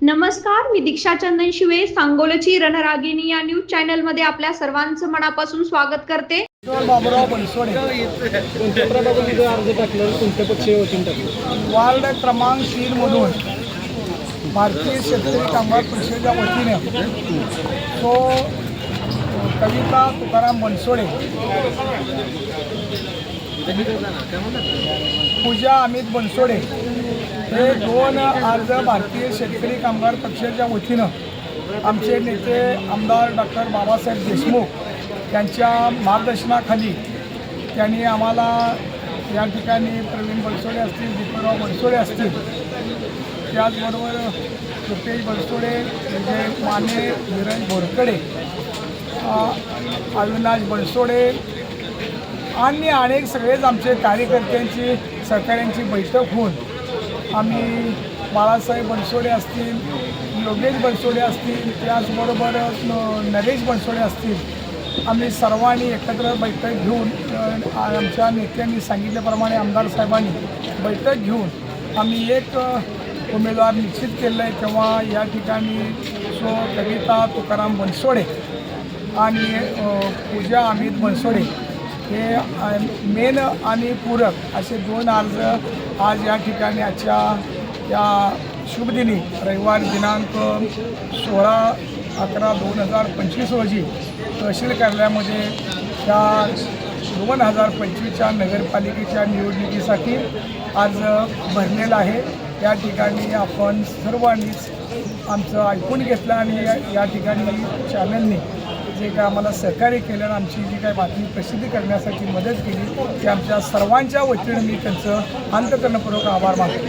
नमस्कार, मी दीक्षा चंदन शिवे, सांगोलची रणरागिणी या न्यूज चॅनल मध्ये आपल्या सर्वांचं मनापासून स्वागत करते. बाबुराव बनसोडे कोणत्या प्रभागामध्ये अर्ज टाकलं, कोणत्या पक्षीय वतीने टाकलं? वार्ड क्रमांक 3 मधून भारतीय शेतकरी कामगार परिषदेच्या वतीने तो कविता तुकाराम बनसोडे, पूजा अमित बनसोडे हे दोन अर्ज भारतीय शेतकरी कामगार पक्षाच्या वतीनं आमचे नेते आमदार डॉक्टर बाबासाहेब देशमुख यांच्या मार्गदर्शनाखाली त्यांनी आम्हाला या ठिकाणी प्रवीण बनसोडे असतील, दीपकराव बनसोडे असतील, त्याचबरोबर रुपेश बनसोडे, विजय माने, धीरज बोरकडे, अविनाश बनसोडे आणि अनेक सगळेच आमचे कार्यकर्त्यांची सहकाऱ्यांची बैठक होऊन आम्ही बाळासाहेब बनसोडे असतील, योगेश बनसोडे असतील, त्याचबरोबर नरेश बनसोडे असतील, आम्ही सर्वांनी एकत्र बैठक घेऊन आमच्या नेत्यांनी सांगितल्याप्रमाणे आमदार साहेबांनी बैठक घेऊन आम्ही एक उमेदवार निश्चित केलं आहे. तेव्हा या ठिकाणी कविता तुकाराम बनसोडे आणि पूजा अमित बनसोडे हे मेन आणि पूरक असे दोन अर्ज आज या ठिकाणी आजच्या या शुभदिनी रविवार दिनांक 16/11/2025 रोजी तहसील कार्यालयामध्ये त्या 2025च्या नगरपालिकेच्या निवडणुकीसाठी आज भरलेला आहे. या ठिकाणी आपण सर्वांनीच आमचं ऐकून घेतलं आणि या ठिकाणी चॅनलने जे काय आम्हाला सहकार्य केलं आणि आमची जी काय बातमी प्रसिद्ध करण्यासाठी मदत केली, ते आमच्या सर्वांच्या वतीने मी त्यांचं अंतःकरणपूर्वक आभार मानतो.